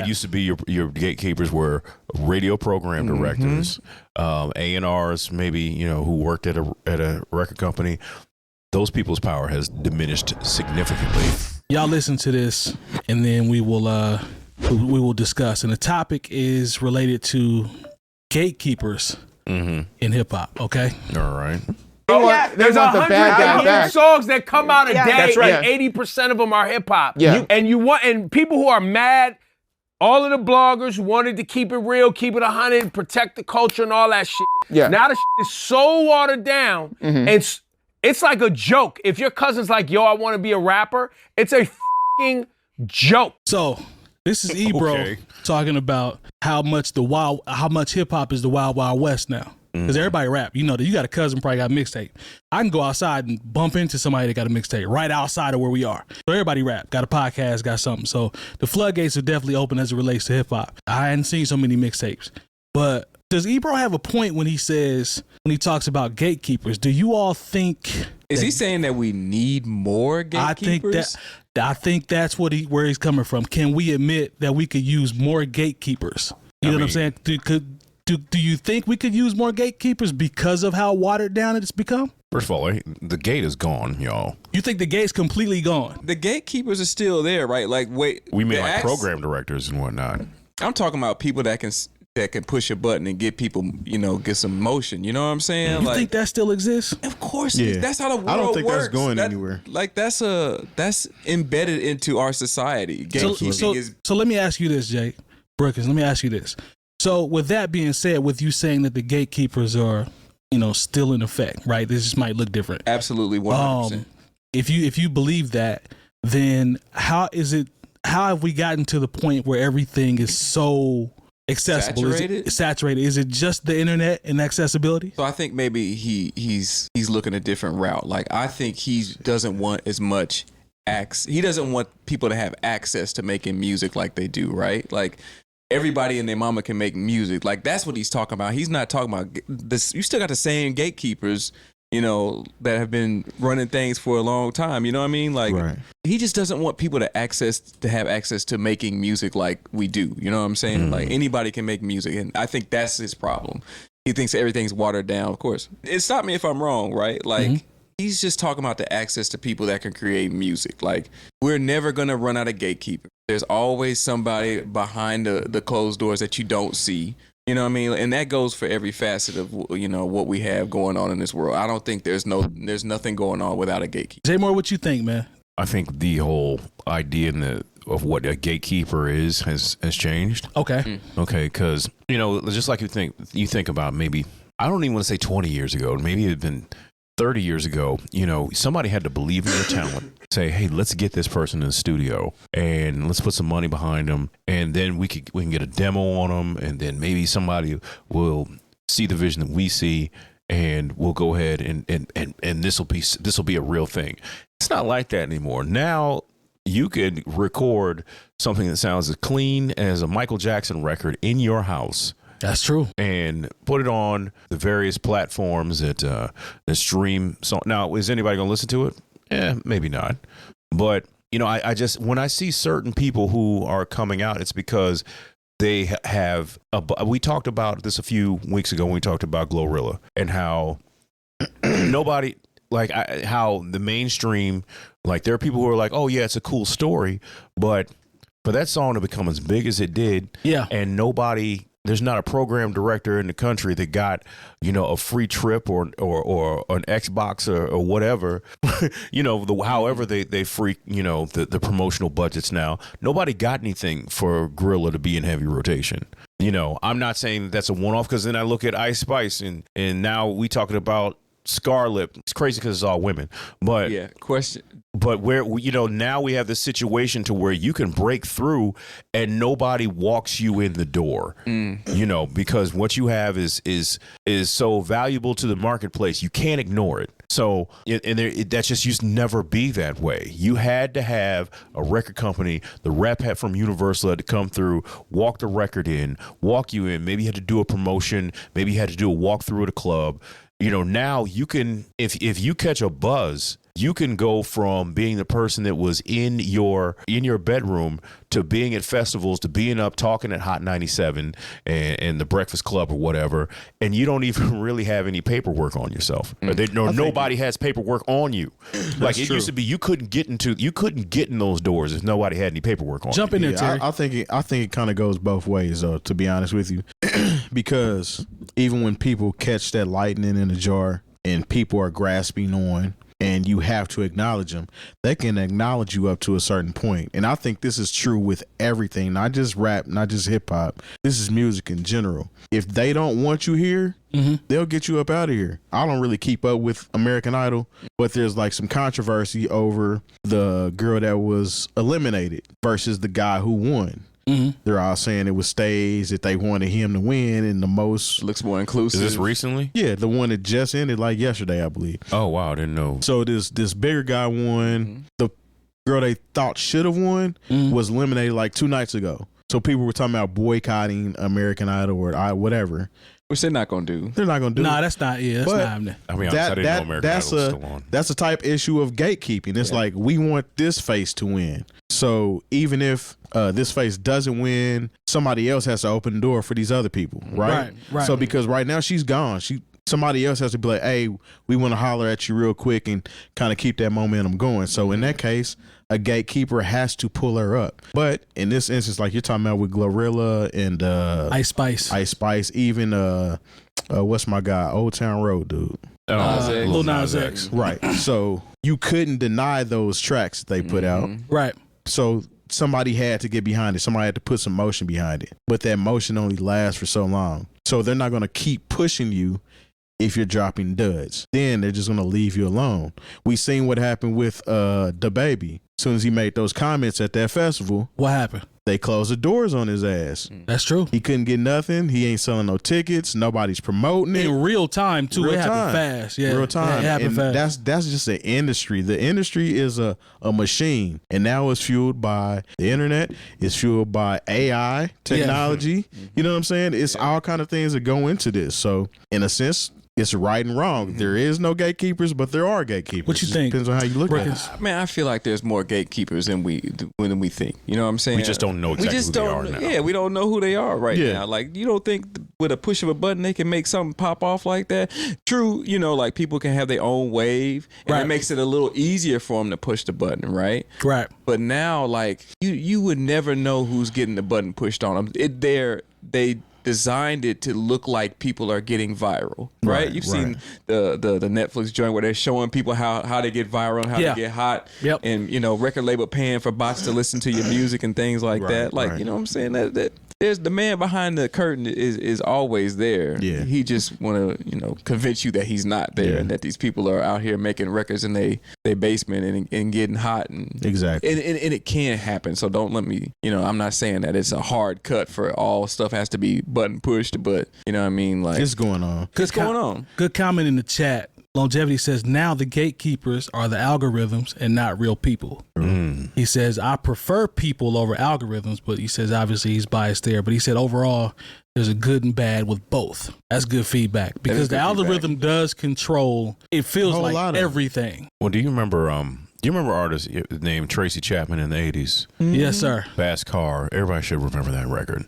It used to be your gatekeepers were radio program directors, A&Rs, maybe, who worked at a record company. Those people's power has diminished significantly. Y'all listen to this, and then we will discuss. And the topic is related to gatekeepers in hip hop. Okay. All right. There's 100 songs that come out a day, That's right. and 80% of them are hip hop. Yeah. And people who are mad, all of the bloggers who wanted to keep it real, keep it 100, protect the culture and all that shit. Yeah. Now the shit is so watered down, and it's like a joke. If your cousin's like, yo, I want to be a rapper, it's a fucking joke. So this is Ebro talking about how much hip hop is the Wild Wild West now. Because everybody rap. You got a cousin probably got a mixtape. I can go outside and bump into somebody that got a mixtape right outside of where we are. So everybody rap, got a podcast, got something. So the floodgates are definitely open as it relates to hip hop. I hadn't seen so many mixtapes. But does Ebro have a point when he talks about gatekeepers? Do you all think... Is he saying that we need more gatekeepers? I think that's where he's coming from. Can we admit that we could use more gatekeepers? You know what I'm saying? Do you think we could use more gatekeepers because of how watered down it's become? First of all, the gate is gone, y'all. You think the gate's completely gone? The gatekeepers are still there, right? Like, wait. We mean like program directors and whatnot. I'm talking about people that can push a button and get people, get some motion. You know what I'm saying? You think that still exists? Of course. Yeah. That's how the world works. I don't think that's going anywhere. Like, that's embedded into our society. So let me ask you this, Jay Brookins. Let me ask you this. So with that being said, with you saying that the gatekeepers are, still in effect, right? This just might look different. Absolutely, 100%. If you believe that, then how have we gotten to the point where everything is so accessible? Saturated? Is it just the internet and accessibility? So I think maybe he's looking a different route. Like, I think he doesn't want as much he doesn't want people to have access to making music like they do, right? Like, everybody and their mama can make music. Like, that's what he's talking about. He's not talking about this. You still got the same gatekeepers, that have been running things for a long time. You know what I mean? Like, he just doesn't want people to have access to making music like we do. You know what I'm saying? Like, anybody can make music. And I think that's his problem. He thinks everything's watered down, of course. Stop me if I'm wrong, right? Like, he's just talking about the access to people that can create music. Like, we're never going to run out of gatekeepers. There's always somebody behind the closed doors that you don't see. You know what I mean? And that goes for every facet of, what we have going on in this world. I don't think there's nothing going on without a gatekeeper. Jay Moore, what you think, man? I think the whole idea of what a gatekeeper has changed. Okay. Okay, because, just like you think about maybe, I don't even want to say 20 years ago, maybe it had been 30 years ago, somebody had to believe in your talent. Say, hey, let's get this person in the studio and let's put some money behind them, and then we can get a demo on them, and then maybe somebody will see the vision that we see, and we'll go ahead and this will be a real thing. It's not like that anymore. Now you could record something that sounds as clean as a Michael Jackson record in your house. That's true. And put it on the various platforms that stream song. Now, is anybody going to listen to it? Maybe not. But, I just, when I see certain people who are coming out, it's because they have, we talked about this a few weeks ago when we talked about Glorilla and how nobody, like how the mainstream, like there are people who are like, oh yeah, it's a cool story. But for that song to become as big as it did, and there's not a program director in the country that got, a free trip or an Xbox or whatever, however they freak, the promotional budgets now. Nobody got anything for Gorilla to be in heavy rotation. I'm not saying that's a one-off, because then I look at Ice Spice and now we talking about Scarlett. It's crazy because it's all women. But But where now we have this situation to where you can break through and nobody walks you in the door. Because what you have is so valuable to the marketplace, you can't ignore it. So that just used to never be that way. You had to have a record company. The rep had from Universal had to come through, walk the record in, walk you in. Maybe you had to do a promotion. Maybe you had to do a walkthrough at a club. now you can, if you catch a buzz, you can go from being the person that was in your bedroom to being at festivals, to being up talking at Hot 97 and the Breakfast Club or whatever, and you don't even really have any paperwork on yourself. Nobody has paperwork on you. Like it used to be, you couldn't get in those doors if nobody had any paperwork on. Jump in there, Terry. I think it kind of goes both ways, though. To be honest with you, because even when people catch that lightning in a jar and people are grasping on, and you have to acknowledge them, they can acknowledge you up to a certain point. And I think this is true with everything, not just rap, not just hip hop. This is music in general. If they don't want you here, they'll get you up out of here. I don't really keep up with American Idol, but there's like some controversy over the girl that was eliminated versus the guy who won. They're all saying it was staged, that they wanted him to win, and the most looks more inclusive. Is this recently? Yeah, the one that just ended like yesterday, I believe. Oh wow, I didn't know. So this bigger guy won. The girl they thought should have won was eliminated like 2 nights ago. So people were talking about boycotting American Idol or whatever. Which they're not gonna do. They're not gonna do. Nah, that's not. Yeah, that's not happening. I mean, I didn't know American Idol was still on. That's a type issue of gatekeeping. It's like, we want this face to win. So even if this face doesn't win, somebody else has to open the door for these other people, right? Right. So because right now she's gone, somebody else has to be like, hey, we want to holler at you real quick and kind of keep that momentum going. So in that case, a gatekeeper has to pull her up. But in this instance, like you're talking about with Glorilla and Ice Spice, even what's my guy, Old Town Road dude. Lil Nas X. Right. So you couldn't deny those tracks that they put out. Right. So somebody had to get behind it. Somebody had to put some motion behind it. But that motion only lasts for so long. So they're not going to keep pushing you if you're dropping duds. Then they're just going to leave you alone. We seen what happened with DaBaby. As soon as he made those comments at that festival, what happened? They closed the doors on his ass. That's true. He couldn't get nothing. He ain't selling no tickets. Nobody's promoting it. In real time, too. It happened fast. Yeah. Real time. It happened fast. That's just the industry. The industry is a machine. And now it's fueled by the internet. It's fueled by AI technology. Yeah. You know what I'm saying? It's all kind of things that go into this. So in a sense, it's right and wrong. There is no gatekeepers, but there are gatekeepers. What you think? Depends on how you look at it. Man, I feel like there's more gatekeepers than we think. You know what I'm saying? We just don't know exactly who they are now. Yeah, we don't know who they are now. Like, you don't think with a push of a button they can make something pop off like that? True, like people can have their own wave, and it makes it a little easier for them to push the button, right? Right. But now, like, you would never know who's getting the button pushed on them. They designed it to look like people are getting viral, right? You've seen the Netflix joint where they're showing people how they get viral and how they get hot, and record label paying for bots to listen to your music and things like that. Like, you know what I'm saying? That there's the man behind the curtain is always there. Yeah, he just want to convince you that he's not there and that these people are out here making records in their basement and getting hot and exactly. And it can happen. So don't let me. I'm not saying that it's a hard cut for all stuff has to be button pushed, but you know what I mean? Like, it's going on. What's going on? Good comment in the chat. Longevity says, now the gatekeepers are the algorithms and not real people. He says, I prefer people over algorithms, but he says obviously he's biased there. But he said overall, there's a good and bad with both. That's good feedback because the algorithm does control. It feels like everything. Well, do you remember artists named Tracy Chapman in the 80s? Yes, sir. Fast Car. Everybody should remember that record.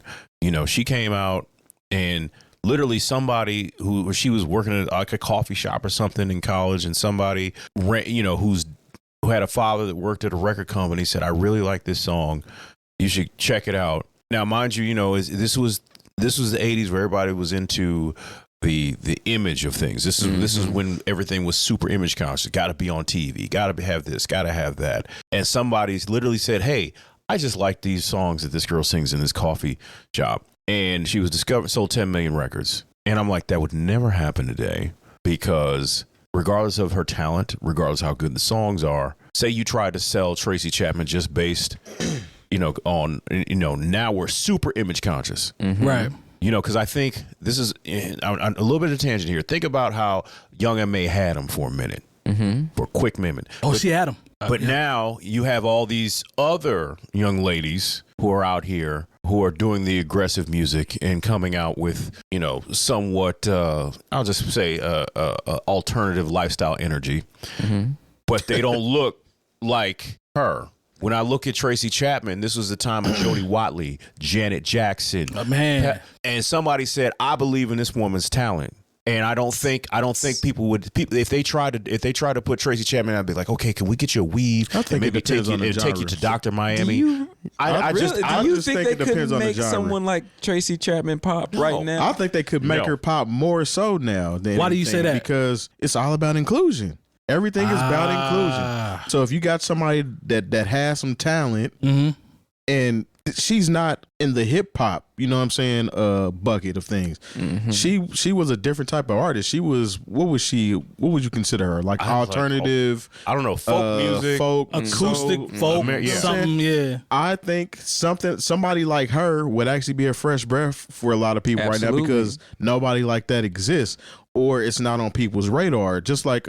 She came out and literally somebody she was working at like a coffee shop or something in college, and somebody who had a father that worked at a record company said, I really like this song. You should check it out. Now, mind you, this was the 80s where everybody was into the image of things. This is when everything was super image conscious. Got to be on TV. Got to have this. Got to have that. And somebody's literally said, hey, I just like these songs that this girl sings in this coffee shop. And she was discovered, sold 10 million records. And I'm like, that would never happen today, because regardless of her talent, regardless of how good the songs are, say you try to sell Tracy Chapman just based, on, now we're super image conscious. Right. Because I think this is a little bit of a tangent here. Think about how Young M.A. had him for a minute, for a quick minute. Oh, she had him. But now you have all these other young ladies who are out here who who are doing the aggressive music and coming out with, you know, somewhat, I'll just say, alternative lifestyle energy, but they don't look like her. When I look at Tracy Chapman, this was the time of Jody Watley, Janet Jackson, man, and somebody said, "I believe in this woman's talent." And I don't think people would if they try to put Tracy Chapman, I'd be like, okay, can we get you a weave and maybe take you to Dr. Miami? Do you think they could make someone like Tracy Chapman pop right now? I think they could make her pop more so now. Why do you say that? Because it's all about inclusion. Everything is about inclusion. So if you got somebody that has some talent and she's not in the hip hop, you know what I'm saying, bucket of things. She was a different type of artist. She was what would you consider her? Like alternative, I don't know, folk music, folk, acoustic, folk, something, yeah. I think somebody like her would actually be a fresh breath for a lot of people right now because nobody like that exists or it's not on people's radar. Just like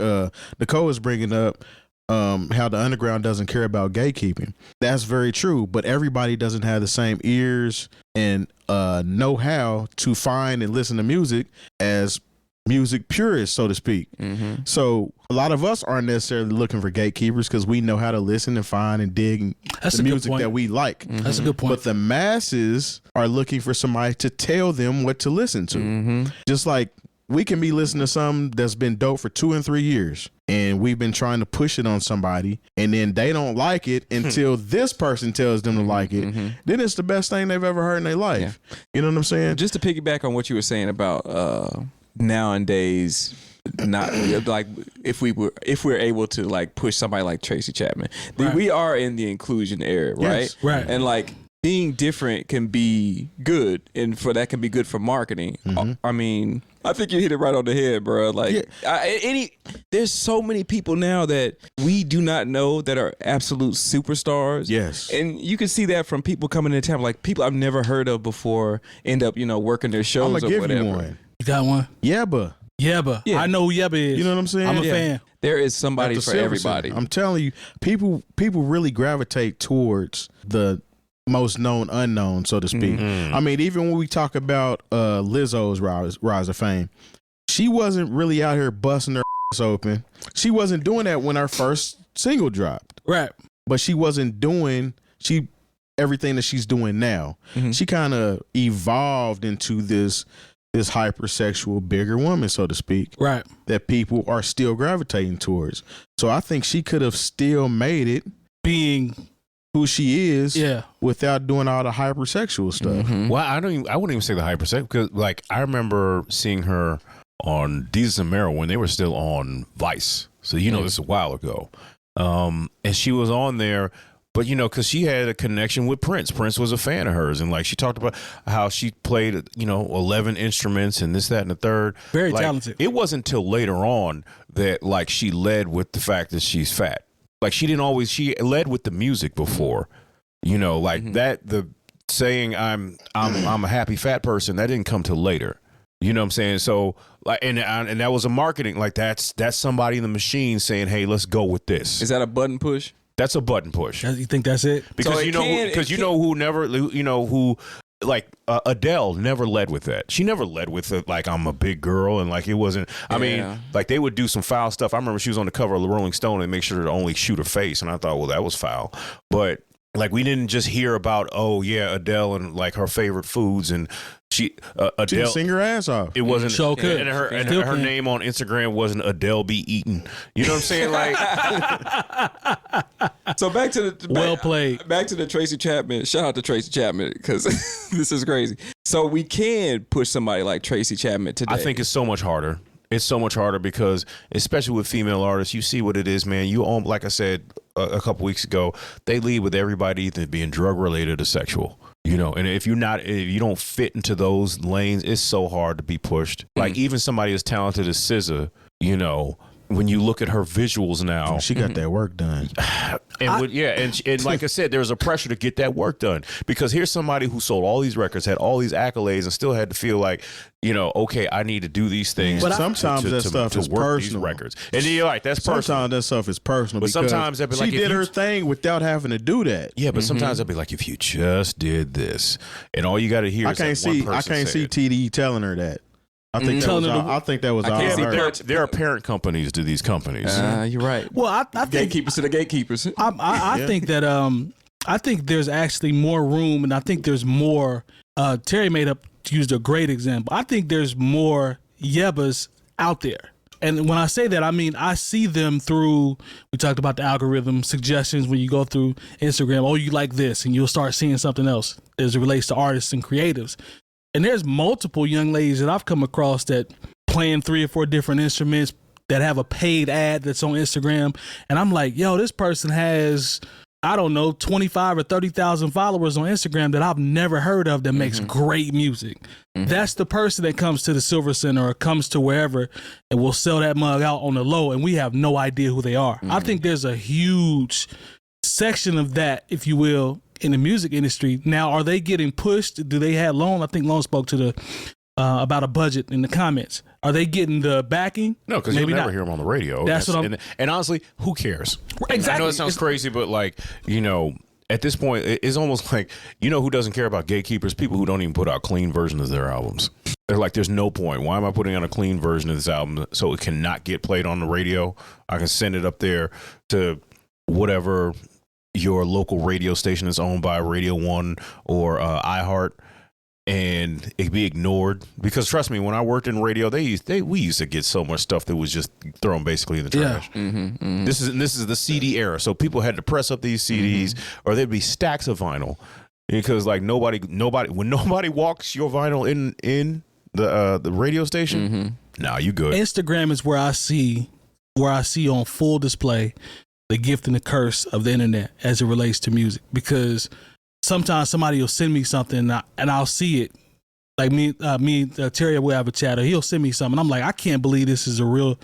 Nicole is bringing up how the underground doesn't care about gatekeeping. That's very true, but everybody doesn't have the same ears and know-how to find and listen to music as music purists, so to speak. So a lot of us aren't necessarily looking for gatekeepers because we know how to listen and find and dig the music that we like. That's a good point. But the masses are looking for somebody to tell them what to listen to. Just like we can be listening to something that's been dope for 2 and 3 years and we've been trying to push it on somebody and then they don't like it until this person tells them to like it. Then it's the best thing they've ever heard in their life. You know what I'm saying? Just to piggyback on what you were saying about nowadays, not like if we're able to like push somebody like Tracy Chapman, we are in the inclusion era, right? Yes, right. And like being different can be good, and that can be good for marketing. I mean, I think you hit it right on the head, bro. Like, there's so many people now that we do not know that are absolute superstars. Yes, and you can see that from people coming into town, like people I've never heard of before, end up working their shows or whatever. You one. You got one? Yebba. Yeah. I know who Yebba is. You know what I'm saying? I'm a fan. There is somebody for everybody. I'm telling you, people really gravitate towards the most known unknown, so to speak. I mean, even when we talk about Lizzo's rise of fame, she wasn't really out here busting her ass open. She wasn't doing that when her first single dropped. Right. But she wasn't doing everything that she's doing now. She kind of evolved into this hypersexual bigger woman, so to speak. Right. That people are still gravitating towards. So I think she could have still made it being who she is, without doing all the hypersexual stuff. Well, I wouldn't even say the hypersexual because, like, I remember seeing her on Deezus and Mero when they were still on Vice. So this is a while ago, and she was on there, but because she had a connection with Prince. Prince was a fan of hers, and like she talked about how she played 11 instruments and this, that, and the third. Very talented. It wasn't until later on that like she led with the fact that she's fat. Like she led with the music before, that the saying I'm a happy fat person, that didn't come till later. You know what I'm saying? So like, and that was a marketing, like that's somebody in the machine saying, hey, let's go with this. Is that a button push? That's a button push. You think that's it? Because like Adele never led with that. She never led with it like I'm a big girl and like it wasn't. I mean, like they would do some foul stuff. I remember she was on the cover of the Rolling Stone and make sure to only shoot her face, and I thought, well, that was foul. But like we didn't just hear about Adele and like her favorite foods and Adele she sing her ass off. It wasn't so good. And her name on Instagram wasn't Adele be eaten. You know what I'm saying? Like so back to the well played. Back to the Tracy Chapman. Shout out to Tracy Chapman because this is crazy. So we can push somebody like Tracy Chapman today. I think it's so much harder. It's so much harder because, especially with female artists, you see what it is, man. Like I said a couple weeks ago, they lead with everybody either being drug related or sexual. And if you don't fit into those lanes, it's so hard to be pushed. Like even somebody as talented as SZA, when you look at her visuals now, She got that work done. and like I said, there's a pressure to get that work done because here's somebody who sold all these records, had all these accolades, and still had to feel like, okay, I need to do these things. But sometimes that stuff is work these personal. records, and you're right, that's personal. Sometimes that stuff is personal. But because sometimes that'd be like, she if did you- her thing without having to do that. Yeah, but sometimes I'd be like, if you just did this, and all you got to hear is that one person I can't say see it. TDE telling her that. I think that was all can't see her. There are parent companies to these companies. You're right. Well, I think Gatekeepers to the gatekeepers. I think that I think there's actually more room, and I think there's more. Terry used a great example. I think there's more Yebbas out there. And when I say that, I mean, I see them through, we talked about the algorithm suggestions when you go through Instagram. Oh, you like this, and you'll start seeing something else as it relates to artists and creatives. And there's multiple young ladies that I've come across that playing 3 or 4 different instruments that have a paid ad that's on Instagram. And I'm like, yo, this person has, I don't know, 25 or 30,000 followers on Instagram that I've never heard of that makes great music. That's the person that comes to the Silver Center or comes to wherever and will sell that mug out on the low, and we have no idea who they are. I think there's a huge section of that, if you will, in the music industry. Now, are they getting pushed? Do they have Lone? I think Lone spoke to the about a budget in the comments. Are they getting the backing? No, because you'll never hear them on the radio. That's what I'm. And honestly, who cares? Exactly. I know it sounds crazy, but like, at this point, it's almost like, who doesn't care about gatekeepers? People who don't even put out clean versions of their albums. They're like, there's no point. Why am I putting out a clean version of this album so it cannot get played on the radio? I can send it up there to whatever your local radio station is owned by, Radio 1 or iHeart, and it be ignored. Because trust me, when I worked in radio, we used to get so much stuff that was just thrown basically in the trash. This is the CD era, so people had to press up these CDs, or there'd be stacks of vinyl, because like nobody when nobody walks your vinyl in the radio station, nah, you good. Instagram is where I see on full display the gift and the curse of the internet as it relates to music, because sometimes somebody will send me something and I'll see it. Like Terry will have a chat, or he'll send me something. I'm like, I can't believe this is real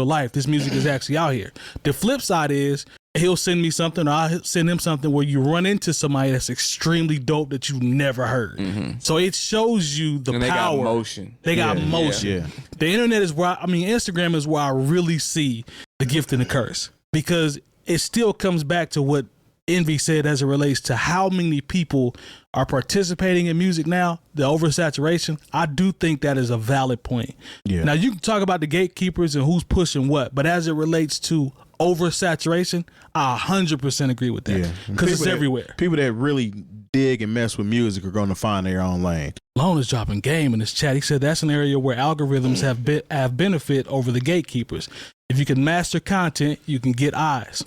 life. This music is actually out here. The flip side is he'll send me something, or I'll send him something where you run into somebody that's extremely dope that you never heard. So it shows you the power. They got motion. They got motion. Yeah. The internet is where Instagram is where I really see the gift and the curse, because it still comes back to what Envy said as it relates to how many people are participating in music now, the oversaturation. I do think that is a valid point. Yeah. Now, you can talk about the gatekeepers and who's pushing what, but as it relates to oversaturation, I 100% agree with that, because it's everywhere. People that really dig and mess with music are going to find their own lane. Lone is dropping game in this chat. He said that's an area where algorithms have benefit over the gatekeepers. If you can master content, you can get eyes.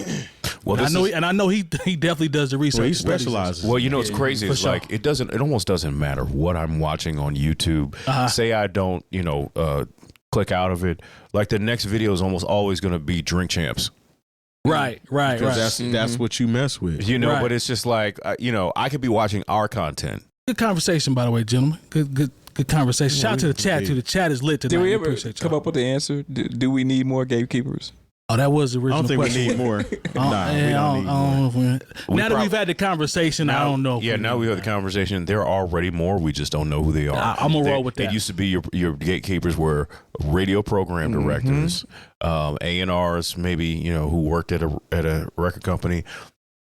Well, I know he definitely does the research. Well, he specializes. Well, it's crazy. It's sure. like it almost doesn't matter what I'm watching on YouTube. Say I don't, click out of it. Like the next video is almost always going to be Drink Champs. Right. That's what you mess with. Right. But it's just like, I could be watching our content. Good conversation, by the way, gentlemen. Good conversation. Shout out to the chat, too. The chat is lit tonight. Did we ever appreciate y'all. come up with the answer? Do we need more gatekeepers? Oh, that was the I original don't think question. we need more. We don't need more. Now that we've had the conversation, I don't know. Yeah, now we have the conversation. There are already more. We just don't know who they are. I'm going to roll with that. It used to be your gatekeepers were radio program directors, A&Rs, maybe, who worked at a record company.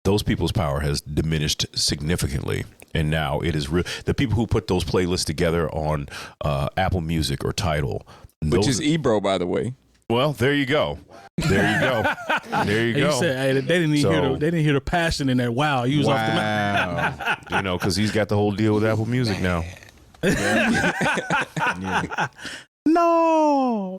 Those people's power has diminished significantly. And now it is real. The people who put those playlists together on Apple Music or Tidal. Which is Ebro, by the way. Well, there you go. There you go. There you go. He said, hey, they didn't hear the passion in there. Wow, he was off the map. Because he's got the whole deal with Apple Music now. No.